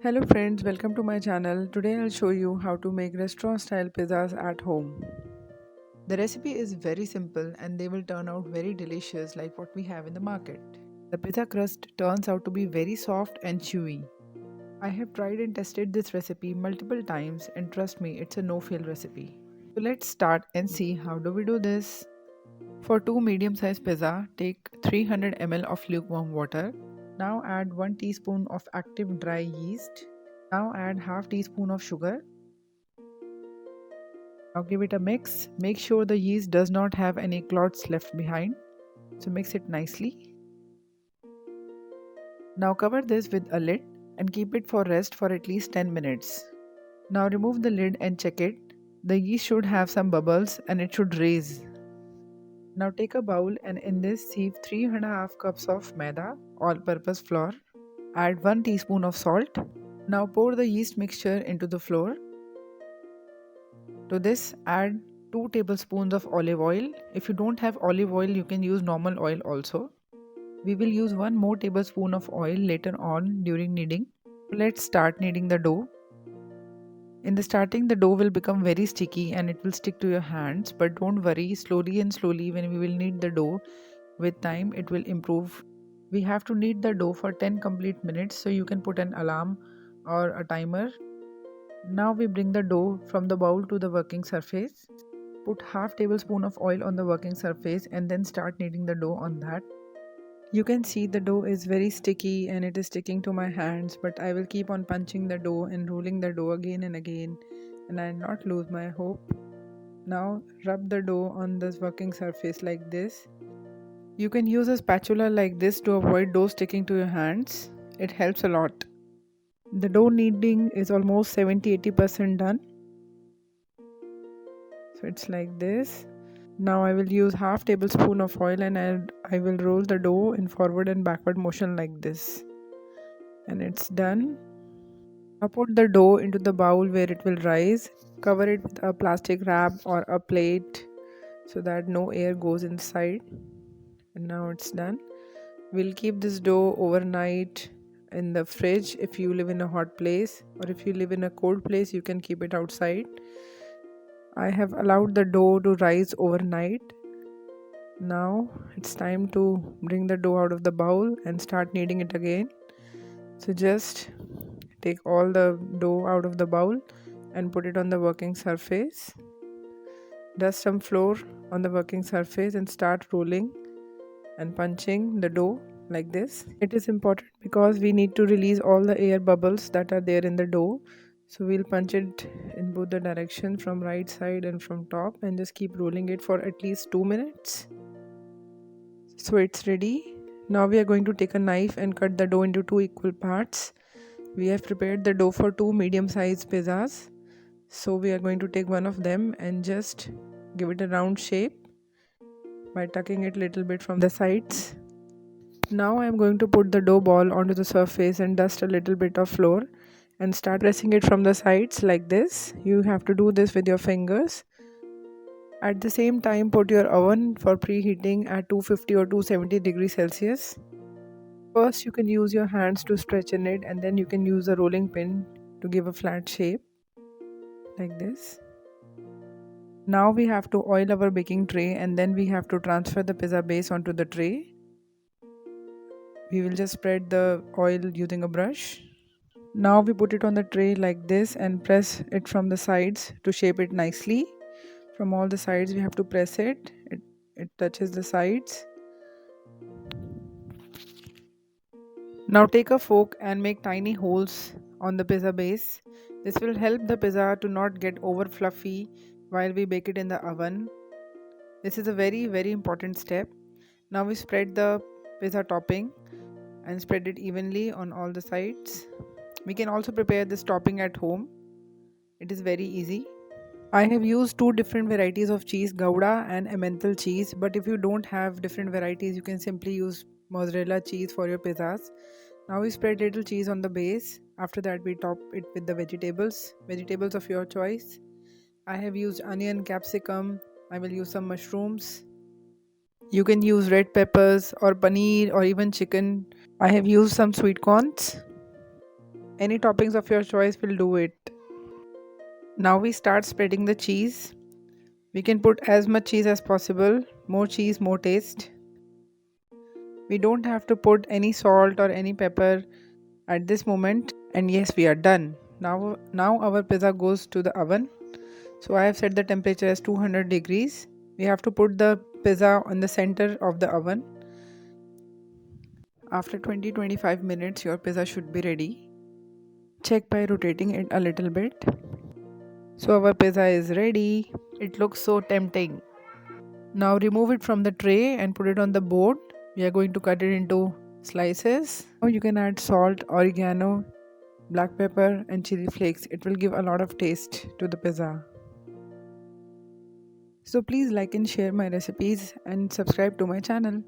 Hello friends, welcome to my channel. Today I'll show you how to make restaurant style pizzas at home. The recipe is very simple and they will turn out very delicious like what we have in the market. The pizza crust turns out to be very soft and chewy. I have tried and tested this recipe multiple times and trust me, it's a no-fail recipe. So let's start and see how do we do this. For 2 medium-sized pizza, take 300 ml of lukewarm water. Now add 1 teaspoon of active dry yeast. Now add half teaspoon of sugar. Now give it a mix. Make sure the yeast does not have any clots left behind. So mix it nicely. Now cover this with a lid and keep it for rest for at least 10 minutes. Now remove the lid and check it. The yeast should have some bubbles and it should raise. Now take a bowl and in this sieve 3.5 cups of Maida all-purpose flour. Add 1 teaspoon of salt. Now pour the yeast mixture into the flour. To this add 2 tablespoons of olive oil. If you don't have olive oil, you can use normal oil also. We will use 1 more tablespoon of oil later on during kneading. Let's start kneading the dough. In the starting, the dough will become very sticky and it will stick to your hands, but don't worry, slowly and slowly when we will knead the dough, with time it will improve. We have to knead the dough for 10 complete minutes, so you can put an alarm or a timer. Now we bring the dough from the bowl to the working surface. Put half tablespoon of oil on the working surface and then start kneading the dough on that. You can see the dough is very sticky and it is sticking to my hands, but I will keep on punching the dough and rolling the dough again and again, and I will not lose my hope. Now rub the dough on this working surface like this. You can use a spatula like this to avoid dough sticking to your hands. It helps a lot. The dough kneading is almost 70-80% done. So it's like this. Now I will use half tablespoon of oil and I will roll the dough in forward and backward motion like this. And it's done. Now put the dough into the bowl where it will rise. Cover it with a plastic wrap or a plate so that no air goes inside. And now it's done. We'll keep this dough overnight in the fridge if you live in a hot place, or if you live in a cold place you can keep it outside. I have allowed the dough to rise overnight. Now it's time to bring the dough out of the bowl and start kneading it again. So just take all the dough out of the bowl and put it on the working surface. Dust some flour on the working surface and start rolling and punching the dough like this. It is important because we need to release all the air bubbles that are there in the dough. So we'll punch it in both the directions, from right side and from top, and just keep rolling it for at least 2 minutes. So it's ready. Now we are going to take a knife and cut the dough into 2 equal parts. We have prepared the dough for 2 medium-sized pizzas. So we are going to take one of them and just give it a round shape by tucking it a little bit from the sides. Now I am going to put the dough ball onto the surface and dust a little bit of flour and start pressing it from the sides like this. You have to do this with your fingers. At the same time, put your oven for preheating at 250 or 270 degrees Celsius. First, you can use your hands to stretch in it, and then you can use a rolling pin to give a flat shape like this. Now we have to oil our baking tray and then we have to transfer the pizza base onto the tray. We will just spread the oil using a brush. Now we put it on the tray like this and press it from the sides to shape it nicely. From all the sides we have to press it. It touches the sides. Now take a fork and make tiny holes on the pizza base. This will help the pizza to not get over fluffy while we bake it in the oven. This is a very important step. Now we spread the pizza topping and spread it evenly on all the sides. We can also prepare this topping at home. It is very easy. I have used 2 different varieties of cheese, Gouda and Emmental cheese, but if you don't have different varieties, you can simply use Mozzarella cheese for your pizzas. Now we spread little cheese on the base. After that we top it with the vegetables of your choice. I have used onion, capsicum. I will use some mushrooms. You can use red peppers or paneer or even chicken. I have used some sweet corns. Any toppings of your choice will do it. Now we start spreading the cheese. We can put as much cheese as possible. More cheese, more taste. We don't have to put any salt or any pepper at this moment. And yes, we are done. Now our pizza goes to the oven. So I have set the temperature as 200 degrees. We have to put the pizza on the center of the oven. After 20-25 minutes, your pizza should be ready. Check by rotating it a little bit. So our pizza is ready. It looks so tempting. Now remove it from the tray and put it on the board. We are going to cut it into slices. Now you can add salt, oregano, black pepper and chili flakes. It will give a lot of taste to the pizza. So please like and share my recipes and subscribe to my channel.